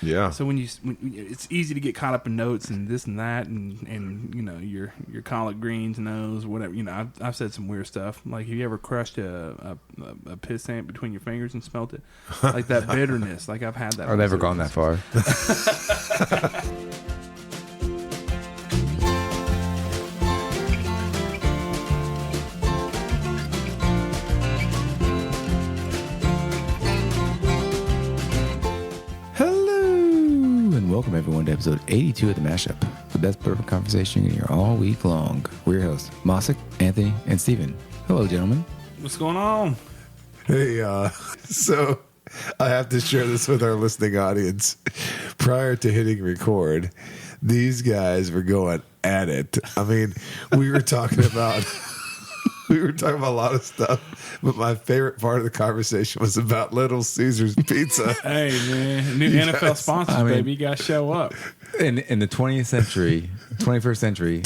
Yeah. So when it's easy to get caught up in notes and this and that, and you know your collard greens nose, whatever. You know, I've said some weird stuff. Like, have you ever crushed a pissant between your fingers and smelt it? Like that bitterness. Like, I've had that. I've never gone that far. Welcome everyone to episode 82 of The Mashup, the best bourbon conversation you hear all week long. We're your hosts, Mosick, Anthony, and Steven. Hello, gentlemen. What's going on? Hey, so I have to share this with our listening audience. Prior to hitting record, these guys were going at it. I mean, we were talking about a lot of stuff, but my favorite part of the conversation was about Little Caesars Pizza. Hey, man, new NFL sponsors, baby. You got to show up. In the 21st century,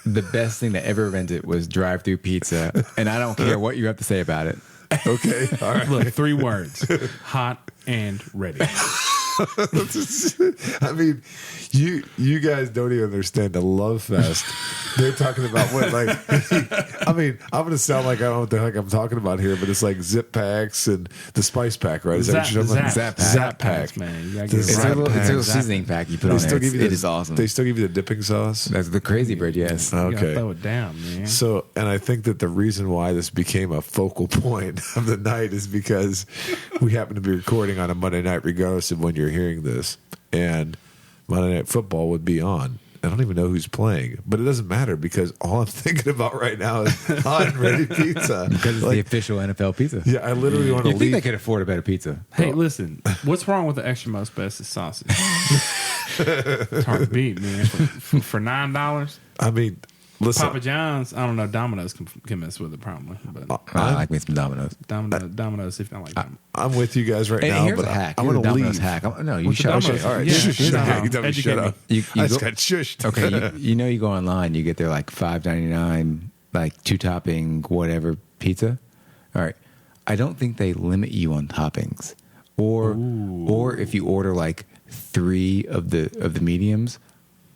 the best thing that ever invented was drive-through pizza, and I don't care what you have to say about it. Okay, all right. Look, 3 words: hot and ready. I mean, you guys don't even understand the love fest. They're talking about what, like, I mean, I'm going to sound like I don't know what the heck I'm talking about here, but it's like zip packs and the spice pack, right? Is that what you're talking about? Zap packs, man. You It's a little seasoning pack you put on there. It is awesome. They still give you the dipping sauce? That's the crazy bread, yes. You Okay. gotta throw it down, man. So, and I think that the reason why this became a focal point of the night is because we happen to be recording on a Monday night, regardless of when you're hearing this, and Monday Night Football would be on. I don't even know who's playing, but it doesn't matter because all I'm thinking about right now is hot and ready pizza. Because it's the official NFL pizza. Yeah, I literally want to You think they could afford a better pizza? Hey, listen, what's wrong with the extra most bestest sausage? It's hard to beat, man. For $9, I mean, listen. Papa John's. I don't know. Domino's can mess with it probably, but I like me some Domino's. Domino's. If I like them. I'm with you guys right And now, here's but a hack. I'm Here's going a to Domino's leave. hack. No, you What's the shut up. Domino's? All right, Yeah, shush. here's a Okay, hack. you tell me to shut Educate up. You I just go- got shushed. Okay, you know you go online, you get their like $5.99, like 2-topping whatever pizza. All right, I don't think they limit you on toppings, or if you order like 3 of the mediums,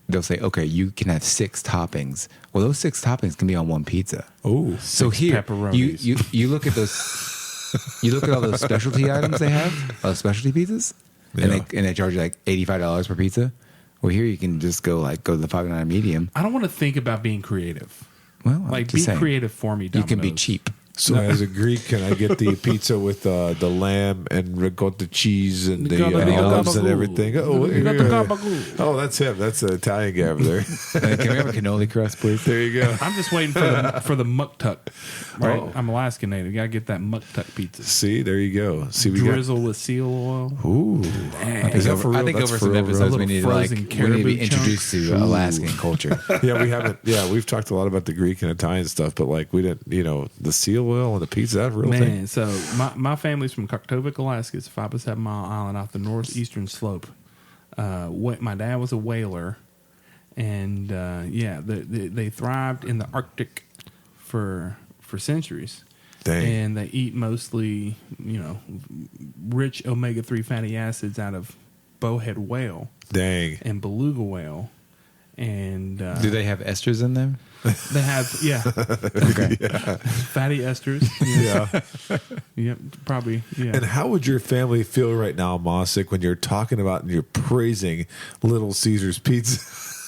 they'll say, okay, you can have 6 toppings. Well, those 6 toppings can be on one pizza. Oh, So here, pepperonis. you look at those. You look at all those specialty items they have, all those specialty pizzas, and they charge you like $85 per pizza. Well, here you can just go to the $5.99 medium. I don't want to think about being creative. Well, I'm Like, just be saying, creative for me, you Domino's. can be cheap. So as a Greek, can I get the pizza with the lamb and ricotta cheese and the olives and everything? Oh, that's him. That's the Italian guy over there. Can we have a cannoli crust, please? There you go. I'm just waiting for the muktuk. Right, I'm Alaskan native. You gotta get that muktuk pizza. See, there you go. See, we Drizzle with seal oil. got. Ooh, is that for real? I think That's over for some real, episodes bro. we need to Frozen caribou be introduced to Alaskan culture. Yeah, we haven't. Yeah, we've talked a lot about the Greek and Italian stuff, but like we didn't. The seal oil and the pizza. That real Man, thing. so my family's from Koktovik, Alaska. It's a 5 to 7 mile island off the northeastern slope. My dad was a whaler, and they thrived in the Arctic for centuries. Dang. And they eat mostly, rich omega-3 fatty acids out of bowhead whale Dang. and beluga whale. And Do they have esters in them? they have, Okay. fatty esters. Yeah, probably. Yeah. And how would your family feel right now, Mosick, when you're talking about and you're praising Little Caesars Pizza?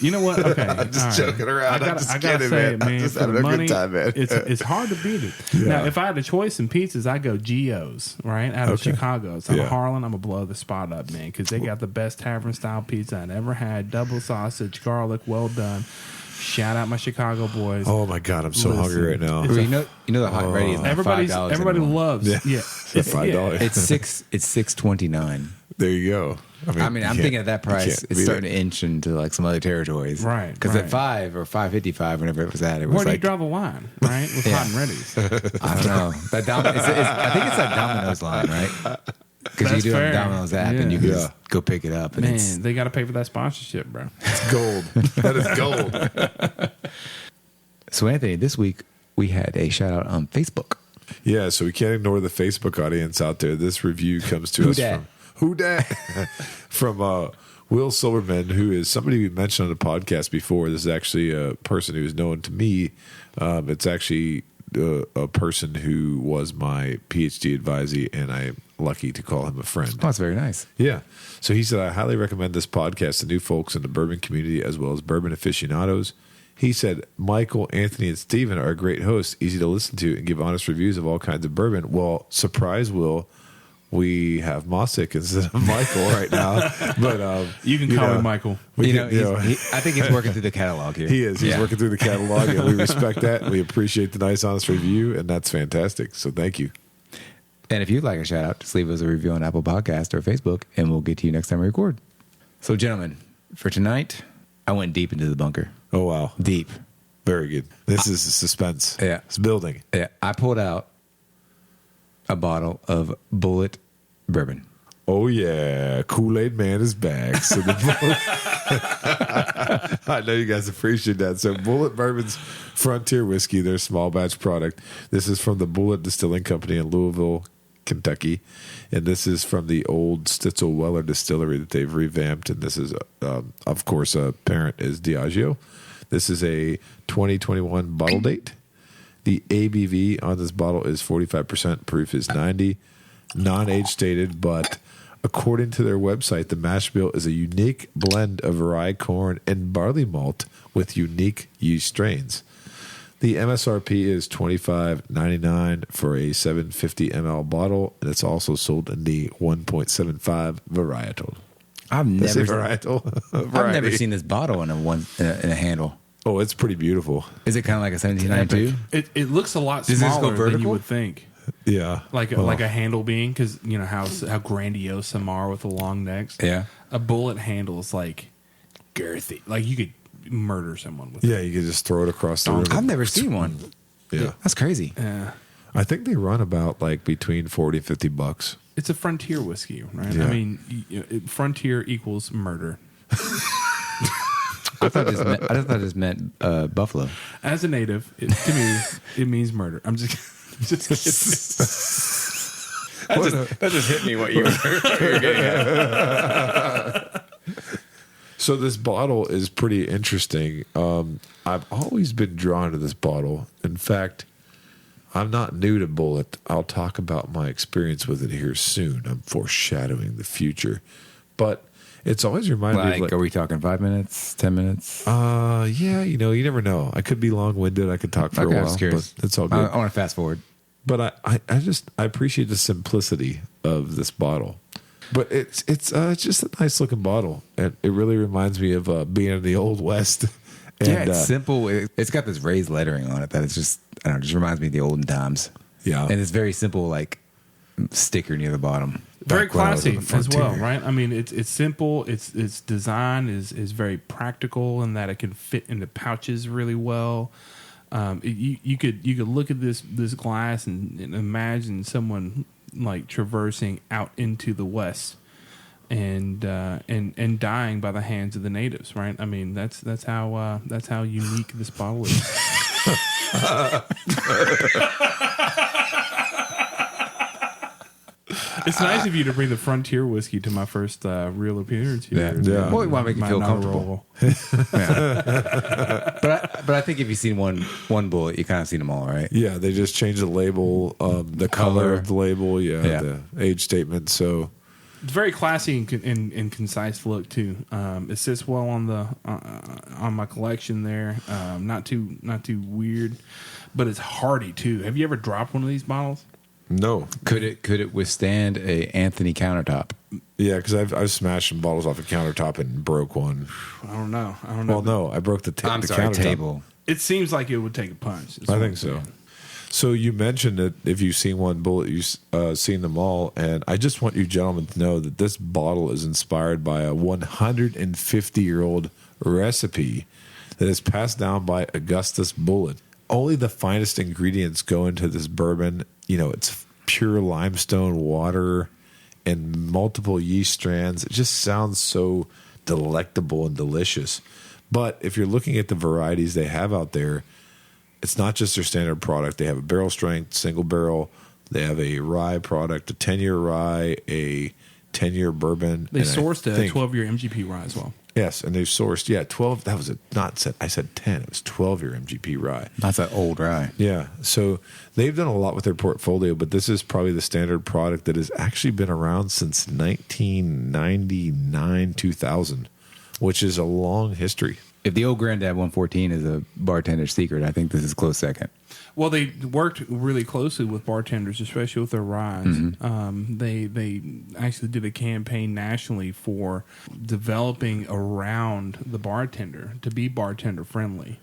You know what? Okay, I'm just all right. joking around. I gotta say, man, I'm just for having the a money, good time, man. it's hard to beat it. Now, if I had a choice in pizzas, I go Gio's, right, out of Chicago. So I'm a Harlan. I'm gonna blow the spot up, man, because they got the best tavern style pizza I ever had. Double sausage, garlic, well done. Shout out my Chicago boys. Oh my God, I'm so hungry right now. You know the hot and ready is like everybody $5 loves. Yeah, For $5. It's $6.29. There you go. I mean, I'm thinking at that price, it's starting to inch into like some other territories, right? Because at $5 or $5.55, whenever it was at, it was where do like, you draw the line, right? With hot and ready's. I don't know. I think it's that Domino's line, right? Because you do have a Domino's app and you can just go pick it up. And Man, they got to pay for that sponsorship, bro. It's gold. That is gold. So, Anthony, this week we had a shout out on Facebook. Yeah, so we can't ignore the Facebook audience out there. This review comes to us from Who dat? From Will Silverman, who is somebody we mentioned on the podcast before. This is actually a person who is known to me. It's actually a person who was my PhD advisee, and I'm lucky to call him a friend. Oh, that's very nice. Yeah. So he said, I highly recommend this podcast to new folks in the bourbon community as well as bourbon aficionados. He said, Michael, Anthony, and Steven are great hosts, easy to listen to, and give honest reviews of all kinds of bourbon. Well, surprise, Will, we have Mossick instead of Michael right now. But you can call him Michael. I think he's working through the catalog here. He is. He's working through the catalog, and we respect that. We appreciate the nice, honest review, and that's fantastic. So thank you. And if you'd like a shout out, just leave us a review on Apple Podcast or Facebook, and we'll get to you next time we record. So, gentlemen, for tonight, I went deep into the bunker. Oh, wow. Deep. Very good. This is suspense. Yeah. It's building. Yeah. I pulled out a bottle of Bulleit Bourbon. Oh, yeah. Kool-Aid Man is back. So I know you guys appreciate that. So Bulleit Bourbon's Frontier Whiskey, their small batch product. This is from the Bulleit Distilling Company in Louisville, Kentucky. And this is from the old Stitzel Weller distillery that they've revamped. And this is, of course, a parent is Diageo. This is a 2021 bottle date. The ABV on this bottle is 45%. Proof is 90. Non-age stated, but according to their website, the mash bill is a unique blend of rye, corn, and barley malt with unique yeast strains. The MSRP is $25.99 for a 750 ml bottle, and it's also sold in the 1.75 varietal. I've never seen this bottle in a handle. Oh, it's pretty beautiful. Is it kind of like a 1792? It looks a lot Does this go smaller than you vertical? would think. Yeah, Like a handle being, because you know how grandiose some are with the long necks. Yeah. A bullet handle is like girthy. Like you could murder someone with it. Yeah, you could just throw it across the room. I've never seen one. Yeah. That's crazy. Yeah. I think they run about like between $40 and $50. It's a frontier whiskey, right? Yeah. I mean, frontier equals murder. I thought this meant buffalo. As a native, to me, it means murder. I'm just kidding. That just hit me what you were getting at. So this bottle is pretty interesting. I've always been drawn to this bottle. In fact, I'm not new to Bulleit. I'll talk about my experience with it here soon. I'm foreshadowing the future. But it's always reminded me of Are we talking 5 minutes, 10 minutes? yeah, you never know. I could be long-winded. I could talk for a while. I was curious. But it's all good. I want to fast forward. But I appreciate the simplicity of this bottle. But it's just a nice looking bottle, and it really reminds me of being in the Old West. And, Yeah, it's simple. It's got this raised lettering on it that it's just, I don't know, just reminds me of the olden times. Yeah. And it's very simple, like sticker near the bottom. Very Back when I was classy on the as well, frontier. right? I mean, it's simple. Its design is very practical in that it can fit into pouches really well. You could look at this glass and imagine someone like traversing out into the West and dying by the hands of the natives, right? I mean, that's how unique this bottle is. It's nice of you to bring the frontier whiskey to my first real appearance here. Yeah. Well, we want to make you My feel inaugural- comfortable. But I think if you've seen one Bulleit, you kind of seen them all, right? Yeah, they just changed the label, the color of the label, Yeah. the age statement. So It's very classy and concise look too. It sits well on my collection there. Not too weird, but it's hardy too. Have you ever dropped one of these bottles? no, Could it withstand a Anthony countertop? yeah, because I've smashed some bottles off a countertop and broke one. I don't know. Well, no, I broke the countertop. table. It seems like it would take a punch. is I what think I'm so. saying. So you mentioned that if you've seen one Bulleit, you've seen them all, and I just want you gentlemen to know that this bottle is inspired by a 150-year-old recipe that is passed down by Augustus Bulleit. Only the finest ingredients go into this bourbon. It's pure limestone water and multiple yeast strands. It just sounds so delectable and delicious. But if you're looking at the varieties they have out there, it's not just their standard product. They have a barrel strength, single barrel. They have a rye product, a 10-year rye, a 10-year bourbon. They and sourced I a think- 12-year MGP rye as well. Yes, and they've sourced 12. That was I said 10. It was 12-year MGP rye. That's an old rye. Yeah, so they've done a lot with their portfolio, but this is probably the standard product that has actually been around since 1999, 2000, which is a long history. If the old Granddad 114 is a bartender's secret, I think this is close second. Well, they worked really closely with bartenders, especially with their ryes. They actually did a campaign nationally for developing around the bartender to be bartender friendly.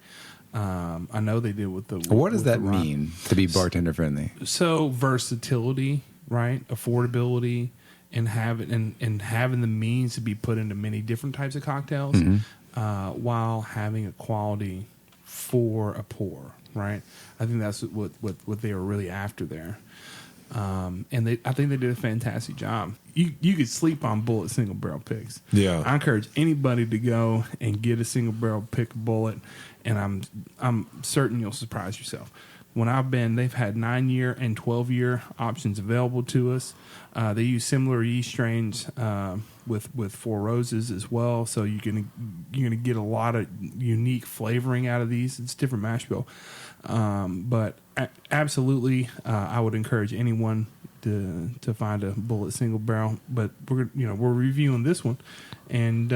I know they did with the. What does with that the rye. mean to be bartender friendly? So versatility, right? Affordability, and having the means to be put into many different types of cocktails, while having a quality for a pour, right? I think that's what they were really after there, and I think they did a fantastic job. You could sleep on Bulleit single barrel picks. Yeah. I encourage anybody to go and get a single barrel pick Bulleit, and I'm certain you'll surprise yourself. When I've been, they've had 9-year and 12-year options available to us. They use similar yeast strains with Four Roses as well, so you're gonna get a lot of unique flavoring out of these. It's different mash bill, but absolutely, I would encourage anyone to find a Bulleit single barrel. But we're reviewing this one, and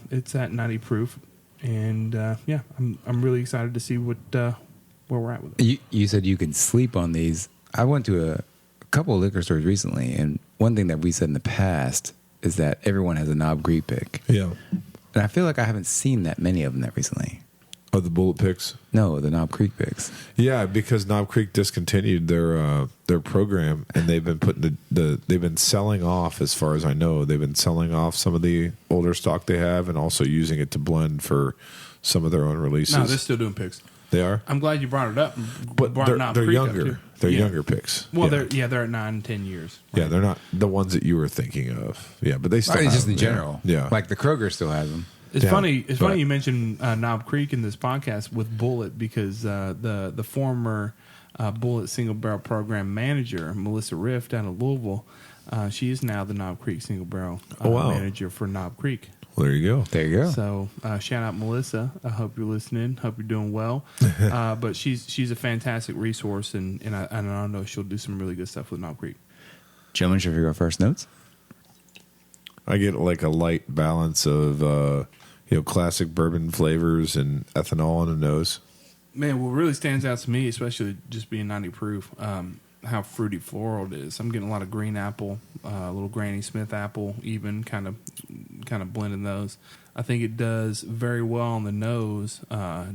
it's at 90 proof, and I'm really excited to see where we're at with it. You said you can sleep on these. I went to a couple of liquor stores recently, and one thing that we said in the past is that everyone has a Knob Creek pick. Yeah. And I feel like I haven't seen that many of them that recently. Oh, the Bulleit picks. No, the Knob Creek picks. Yeah, because Knob Creek discontinued their program, and they've been putting they've been selling off, as far as I know, they've been selling off some of the older stock they have, and also using it to blend for some of their own releases. No, they're still doing picks. They are, I'm glad you brought it up. but Brought Knob they're Creek up, younger. too. They're Yeah. younger picks. Well, yeah. they're at 9 and 10 years. Yeah, they're not the ones that you were thinking of. Yeah, but they still. It's have just in them, general. Yeah. Like the Kroger still has them. It's Yeah, funny. It's but- funny you mentioned Knob Creek in this podcast with Bulleit, because the former Bulleit single barrel program manager, Melissa Rift out of Louisville, she is now the Knob Creek single barrel wow. manager for Knob Creek. Well, there you go. There you go. So shout out Melissa. I hope you're listening. Hope you're doing well. But she's a fantastic resource, and I know she'll do some really good stuff with Knob Creek. Gentlemen, should we go first notes? I get like a light balance of classic bourbon flavors and ethanol in the nose. Man, what really stands out to me, especially just being 90 proof, how fruity floral it is. I'm getting a lot of green apple, a little Granny Smith apple, even kind of blending those. I think it does very well on the nose,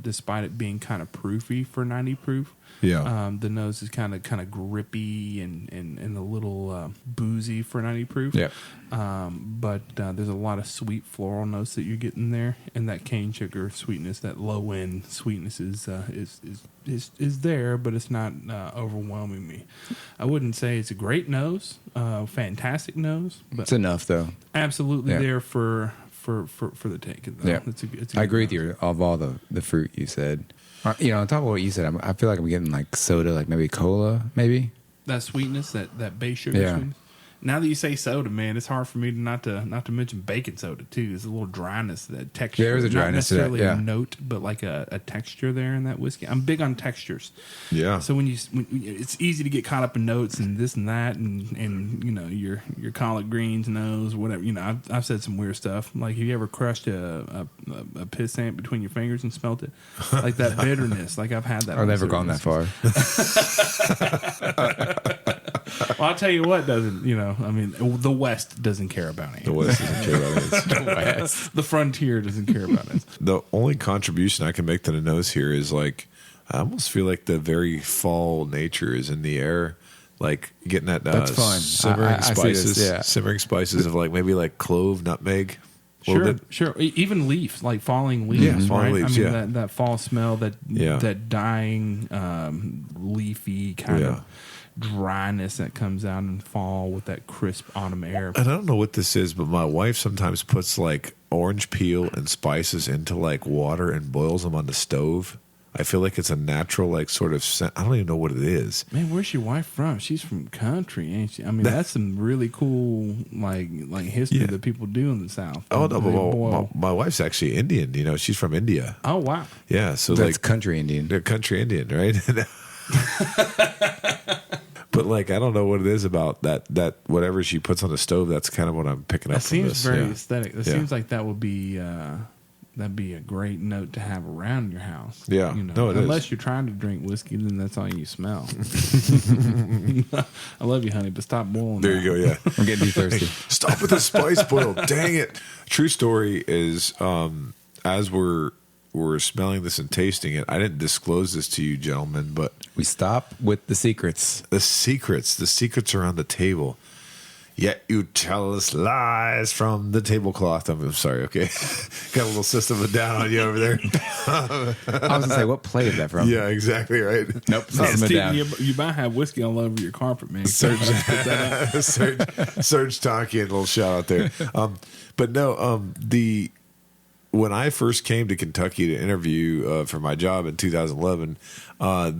despite it being kind of proofy for 90 proof. Yeah. The nose is kind of grippy and a little boozy for 90 proof. Yeah. But there's a lot of sweet floral notes that you're getting there, and that cane sugar sweetness, that low end sweetness is there, but it's not overwhelming me. I wouldn't say it's a great nose, fantastic nose, but It's enough, though. absolutely Yeah. there for the taking. Though. Yeah. It's a I good agree with nose. you of all the fruit you said. On top of what you said, I feel like I'm getting like soda, like maybe cola, maybe. That sweetness, that base sugar Yeah. sweetness. Now that you say soda, man, it's hard for me not to mention baking soda too. There's a little dryness, that texture. There is a dryness to that, not necessarily yeah. a note, but like a texture there in that whiskey. I'm big on textures. Yeah. So when it's easy to get caught up in notes and this and that, and your collard greens, nose, whatever. I've said some weird stuff. Like, have you ever crushed a piss ant between your fingers and smelt it? Like that bitterness. Like I've had that. I've never gone that far. Well, I'll tell you what doesn't. The West doesn't care about it. The West doesn't care about it. The frontier doesn't care about it. The only contribution I can make to the nose here is like, I almost feel like the very fall nature is in the air. Like getting that That's fun. simmering I see spices, this, yeah. simmering spices of like maybe like clove, nutmeg. a little bit. Sure. Even leaves, like falling leaves, Yeah, falling right? leaves, I mean, yeah. that fall smell, that Yeah. that dying, leafy kind of dryness that comes out in fall with that crisp autumn air. And I don't know what this is, but my wife sometimes puts like orange peel and spices into like water and boils them on the stove. I feel like it's a natural, like, sort of scent. I don't even know what it is. Man, where's your wife from? She's from country, ain't she? I mean, that's some really cool, like history that people do in the South. Oh, no, but my wife's actually Indian. You know, she's from India. Oh, wow. Yeah, so That's like country Indian. they're country Indian, right? But like, I don't know what it is about that whatever she puts on the stove. That's kind of what I'm picking up. That from seems this. very Yeah. aesthetic. That Yeah. seems like that would be that'd be a great note to have around your house. Yeah. You know, No, it is. unless you're trying to drink whiskey, then that's all you smell. I love you, honey, but stop boiling. There that. you go. Yeah. I'm getting too thirsty. Stop with the spice boil. Dang it. True story is, as we're smelling this and tasting it, I didn't disclose this to you, gentlemen, but We stop with the secrets. the secrets are on the table. Yet you tell us lies from the tablecloth. I'm sorry. Okay. Got a little system of down on you over there. I was going to say, what play is that from? Yeah, exactly. Right. Nope. Yeah, System of Steve, Down. you might have whiskey all over your carpet, man. Serge Tonky, a little shout out there. But no, when I first came to Kentucky to interview for my job in 2011,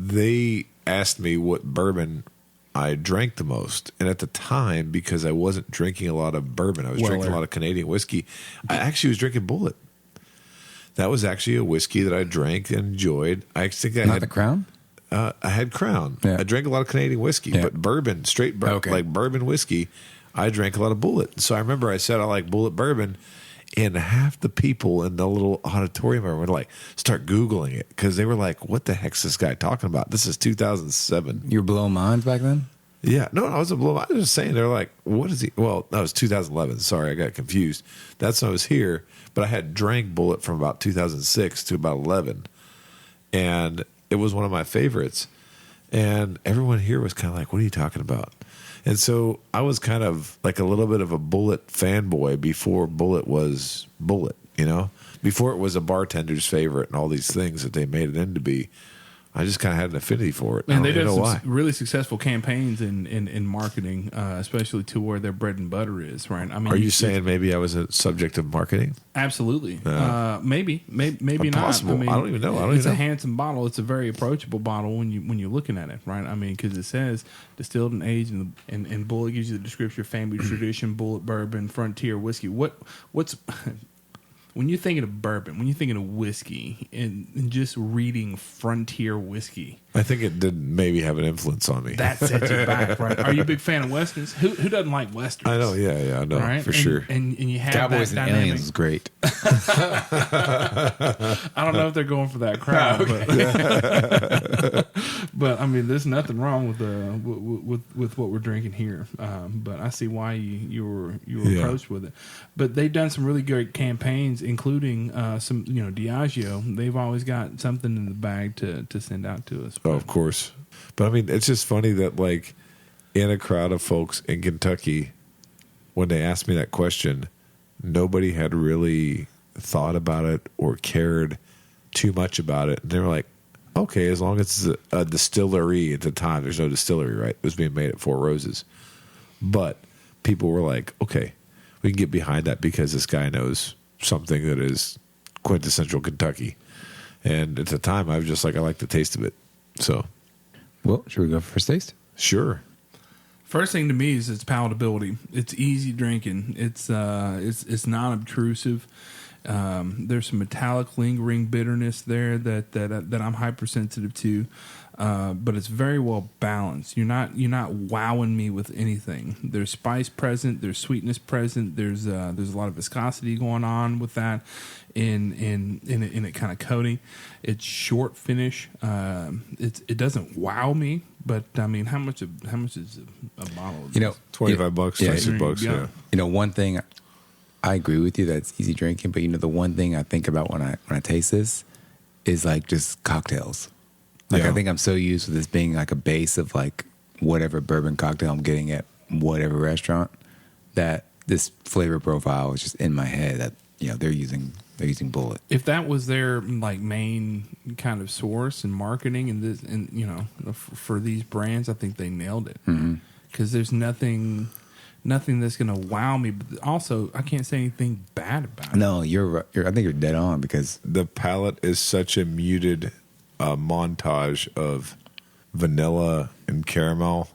they asked me what bourbon I drank the most. And at the time, because I wasn't drinking a lot of bourbon, I was drinking a lot of Canadian whiskey. I actually was drinking Bulleit. That was actually a whiskey that I drank and enjoyed. I think I Not had the Crown? I had Crown. Yeah. I drank a lot of Canadian whiskey, Yeah. but bourbon, straight Okay. like bourbon whiskey, I drank a lot of Bulleit. So I remember I said I like Bulleit bourbon, and half the people in the little auditorium were like, start Googling it, because they were like, what the heck's this guy talking about? This is 2007. You were blowing minds back then? Yeah. No, I was a blow. I was just saying, they're like, what is he? Well, that was 2011. Sorry, I got confused. That's when I was here, but I had drank Bulleit from about 2006 to about 11. And it was one of my favorites. And everyone here was kind of like, what are you talking about? And so I was kind of like a little bit of a Bulleit fanboy before Bulleit was Bulleit, you know? Before it was a bartender's favorite and all these things that they made it into be. I just kind of had an affinity for it. And I they don't did even know some why. really successful campaigns in marketing, especially to where their bread and butter is, right? I mean, Are you saying maybe I was a subject of marketing? absolutely? Maybe not. Possible. I don't even know. I don't it's even a know. handsome bottle. It's a very approachable bottle when you're looking at it, right? I mean, because it says distilled and aged, and Bulleit gives you the description: family tradition, Bulleit bourbon, frontier whiskey. What's when you're thinking of bourbon, when you're thinking of whiskey, and just reading frontier whiskey, I think it did maybe have an influence on me. that sets you back, right? Are you a big fan of westerns? Who doesn't like westerns? I know, yeah, I know, right? for And- sure. And you have Cowboys that and dynamic. Aliens is great. I don't know if they're going for that crowd, but I mean, there's nothing wrong with what we're drinking here. But I see why you were Yeah. approached with it. But they've done some really great campaigns, including some Diageo. They've always got something in the bag to send out to us. Oh, of course. But I mean, it's just funny that, like, in a crowd of folks in Kentucky, when they asked me that question, nobody had really thought about it or cared too much about it. And they were like, okay, as long as it's a distillery at the time, there's no distillery, right? It was being made at Four Roses. But people were like, okay, we can get behind that because this guy knows something that is quintessential Kentucky. And at the time, I was just like, I like the taste of it. So, Well, should we go for first taste? sure. First thing to me is its palatability. It's easy drinking. It's not obtrusive. There's some metallic, lingering bitterness there that I'm hypersensitive to, but it's very well balanced. You're not wowing me with anything. There's spice present. There's sweetness present. There's a lot of viscosity going on with that in it kind of coating. It's short finish. It doesn't wow me, but I mean, how much is a bottle? Of this? $25, Yeah, $26, yeah. yeah. One thing, I agree with you that it's easy drinking, but the one thing I think about when I taste this is like just cocktails. Like, Yeah. I think I'm so used to this being like a base of like whatever bourbon cocktail I'm getting at whatever restaurant, that this flavor profile is just in my head that they're using Bulleit. If that was their like main kind of source and marketing for these brands, I think they nailed it. Because there's nothing that's going to wow me, but also I can't say anything bad about it. No, you're right. I think you're dead on because The palate is such a muted a montage of vanilla and caramel.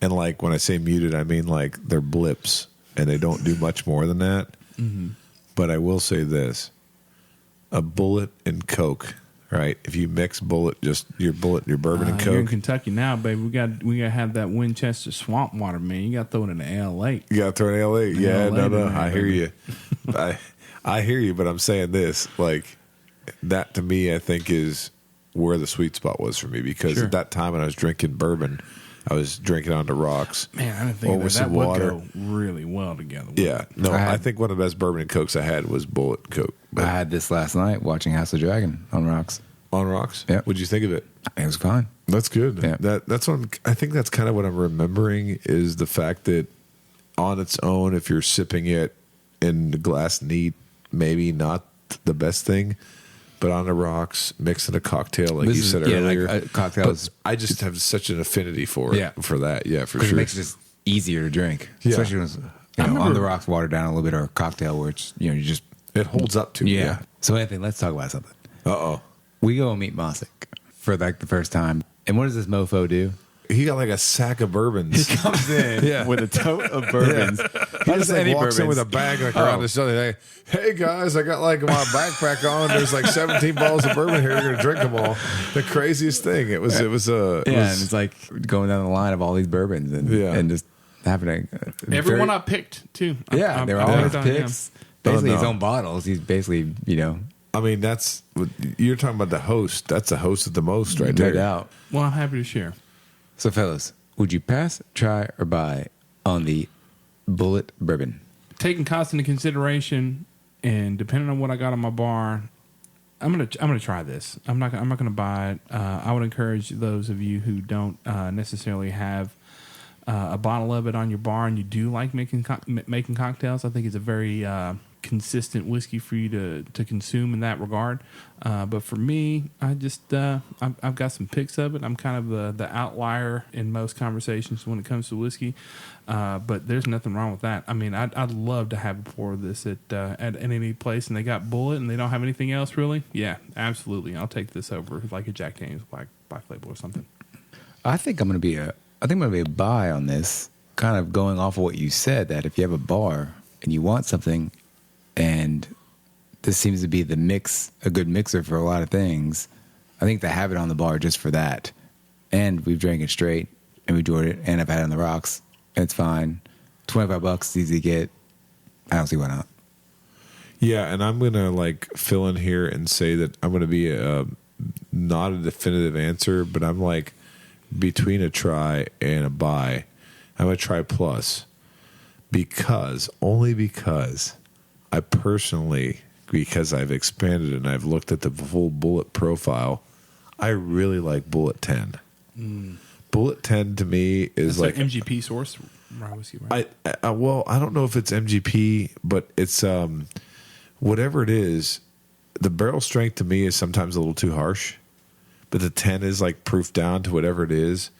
And like when I say muted, I mean like they're blips and they don't do much more than that. Mm-hmm. But I will say this, a Bulleit and Coke, right? If you mix Bulleit, just your Bulleit, your bourbon and Coke. You're in Kentucky now, baby. We got to have that Winchester swamp water, man. You got to throw it in the Ale8. You got to throw it in Ale8. Yeah, Ale8, no. man, I hear you. I hear you, but I'm saying this, like that to me, I think is where the sweet spot was for me because at that time when I was drinking bourbon, I was drinking on the rocks. Man, I didn't think that would go really well together. Yeah. No, I think one of the best bourbon and Cokes I had was Bulleit and Coke. I had this last night watching House of Dragon on rocks. On rocks? Yeah. What'd you think of it? It was fine. That's good. Yeah. That's what I think that's kind of what I'm remembering is the fact that on its own, if you're sipping it in the glass neat, maybe not the best thing. But on the rocks, mixing a cocktail, like you said earlier. Like cocktails. I just have such an affinity for it, for that. Yeah, for sure. It makes it just easier to drink. Yeah. Especially when it's on the rocks, watered down a little bit, or a cocktail where it's, you just... It holds up to Yeah. So, Anthony, let's talk about something. Uh-oh. We go and meet Mosick for like the first time. And what does this mofo do? He got like a sack of bourbons. He comes in with a tote of bourbons. He just like walks in with a bag like around his shoulder. Like, hey guys, I got like my backpack on. There's like 17 bottles of bourbon here. You're gonna drink them all. The craziest thing. And it's like going down the line of all these bourbons and just happening. Everyone I picked too. They're all his picks. Basically his own bottles. He's basically I mean, you're talking about the host. That's the host of the most, right there. No doubt. Well, I'm happy to share. So, fellas, would you pass, try, or buy on the Bulleit Bourbon? Taking cost into consideration, and depending on what I got on my bar, I'm gonna try this. I'm not gonna buy it. I would encourage those of you who don't necessarily have a bottle of it on your bar, and you do like making cocktails. I think it's a very consistent whiskey for you to consume in that regard. But for me, I've got some picks of it. I'm kind of the outlier in most conversations when it comes to whiskey. But there's nothing wrong with that. I mean, I'd love to have a pour of this at any place, and they got Bulleit and they don't have anything else really. Yeah, absolutely. I'll take this over like a Jack Daniel's Black Label or something. I think I'm gonna be a buy on this. Kind of going off of what you said, that if you have a bar and you want something, and this seems to be a good mixer for a lot of things. I think they have it on the bar just for that. And we've drank it straight, and we enjoyed it, and I've had it on the rocks, and it's fine. $25, easy to get. I don't see why not. Yeah, and I'm going to like fill in here and say that I'm going to be not a definitive answer, but I'm like between a try and a buy. I'm going to try plus only because I personally, because I've expanded and I've looked at the full Bulleit profile, I really like Bulleit 10. Bulleit 10 to me is that's like MGP source rye whiskey, right? Well, I don't know if it's MGP, but it's whatever it is. The barrel strength to me is sometimes a little too harsh, but the 10 is like proof down to whatever it is.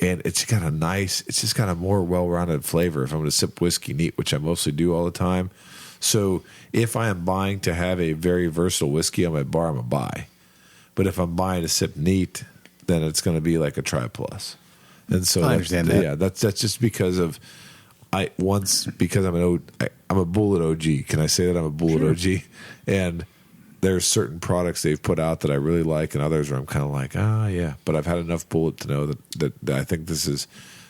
And it's got it's just got a more well-rounded flavor. If I'm going to sip whiskey neat, which I mostly do all the time. So if I am buying to have a very versatile whiskey on my bar, I'm a buy. But if I'm buying to sip neat, then it's going to be like a try plus. And so I understand that. Yeah, that's just because of because I'm a Bulleit OG. Can I say that I'm a Bulleit OG? And there's certain products they've put out that I really like, and others where I'm kind of like, yeah. But I've had enough Bulleit to know that I think this is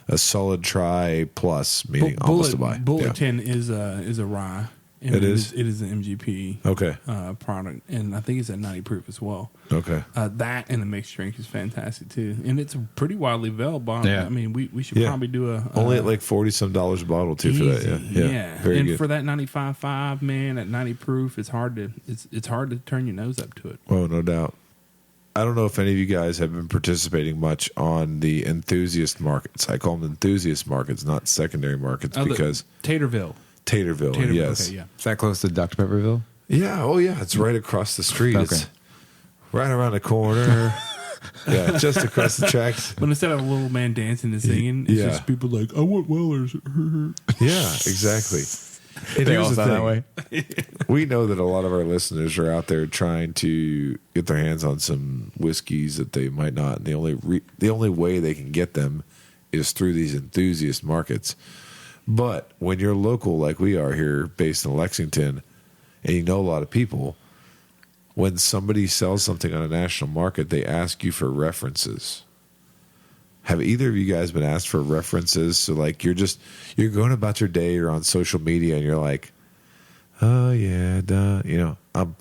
a solid try plus, meaning almost a buy. Bulleit 10 is a rye. And it is? It is an MGP product, and I think it's at 90 proof as well. Okay. That and the mixed drink is fantastic too, and it's pretty widely available. Yeah. I mean, we should probably do only at like $40-some a bottle too for that. Yeah. Very and good. for that 95.5, man, at 90 proof, it's hard to turn your nose up to it. Oh, no doubt. I don't know if any of you guys have been participating much on the enthusiast markets. I call them enthusiast markets, not secondary markets, because Taterville, yes. Okay, yeah. Is that close to Dr. Pepperville? Yeah, it's right across the street. Okay. It's right around the corner. Yeah, just across the tracks. But instead of a little man dancing and singing, it's just people like, I want Wellers. Yeah, exactly. And They all here's the sound that thing. way. We know that a lot of our listeners are out there trying to get their hands on some whiskeys that they might not. And the only way they can get them is through these enthusiast markets. But when you're local, like we are here, based in Lexington, and you know a lot of people, when somebody sells something on a national market, they ask you for references. Have either of you guys been asked for references? So like you're going about your day, you're on social media, and you're like, oh yeah, duh. You know, I'm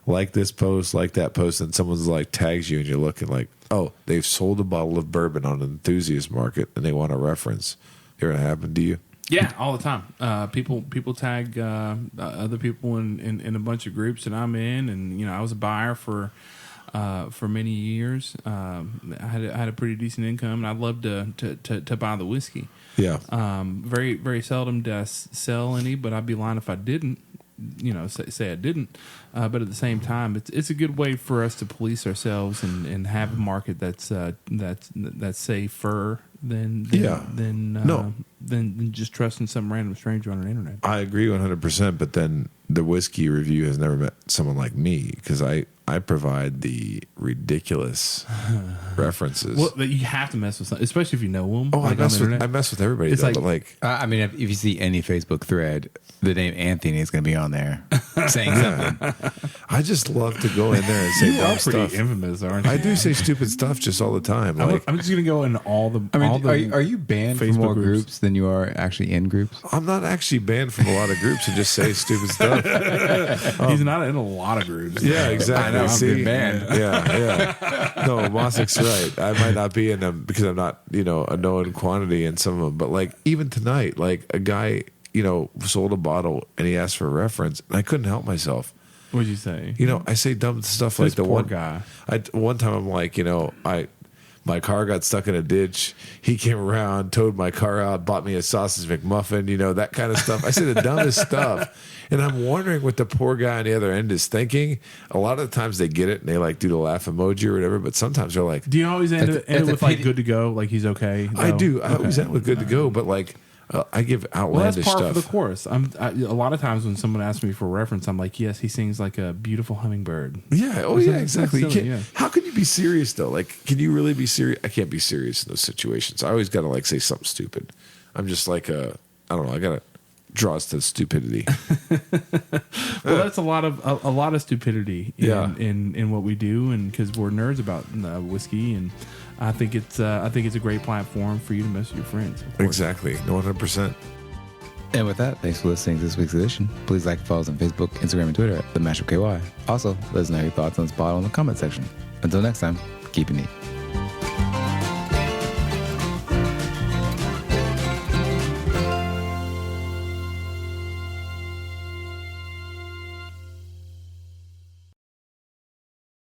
like this post, like that post, and someone's like tags you, and you're looking like, oh, they've sold a bottle of bourbon on an enthusiast market, and they want a reference. Ever happen to you? Yeah, all the time. People tag other people in a bunch of groups that I'm in, and you know, I was a buyer for many years. I had a pretty decent income, and I'd love to buy the whiskey. Yeah. Very very seldom do I sell any, but I'd be lying if I didn't. You know, say I didn't. But at the same time, it's a good way for us to police ourselves and have a market that's safer than just trusting some random stranger on the internet. I agree 100%, but then the whiskey review has never met someone like me because I provide the ridiculous references. Well, you have to mess with some, especially if you know them. Oh, like I mess with everybody. It's though, like- but like I mean, if you see any Facebook thread, the name Anthony is going to be on there saying something. I just love to go in there and say you dumb are pretty stuff. infamous, aren't you? I do say stupid stuff just all the time. I'm, Like I'm just gonna go in all the. I mean, all the are you banned from Facebook more groups. groups than you are actually in groups? I'm not actually banned from a lot of groups and just say stupid stuff. He's not in a lot of groups. Yeah, exactly. I know, I'm See, been banned. Yeah. No, Mosik's right. I might not be in them because I'm not, a known quantity in some of them. But like even tonight, like a guy, sold a bottle and he asked for a reference, and I couldn't help myself. What'd you say? I say dumb stuff This like the poor one guy. One time I'm like, my car got stuck in a ditch. He came around, towed my car out, bought me a sausage McMuffin, that kind of stuff. I say the dumbest stuff. And I'm wondering what the poor guy on the other end is thinking. A lot of the times they get it and they like do the laugh emoji or whatever, but sometimes they're like, Do you always end it with like good to go? Like he's okay? I though? do. I always end with good to go, but like I give Well, outlandish that's par stuff. for the course. A lot of times when someone asks me for a reference, I'm like, yes, he sings like a beautiful hummingbird. Yeah. Oh, yeah. Exactly. You silly, can't, yeah. How can you be serious though? Like, can you really be serious? I can't be serious in those situations. I always got to like say something stupid. I'm just like I don't know. I got to draw us to stupidity. Well, that's a lot of stupidity in what we do, and because we're nerds about whiskey, and I think it's a great platform for you to mess with your friends. of course. Exactly. No, 100%. And with that, thanks for listening to this week's edition. Please like and follow us on Facebook, Instagram, and Twitter at The Mashup KY. Also, let us know your thoughts on this bottle in the comment section. Until next time, keep it neat.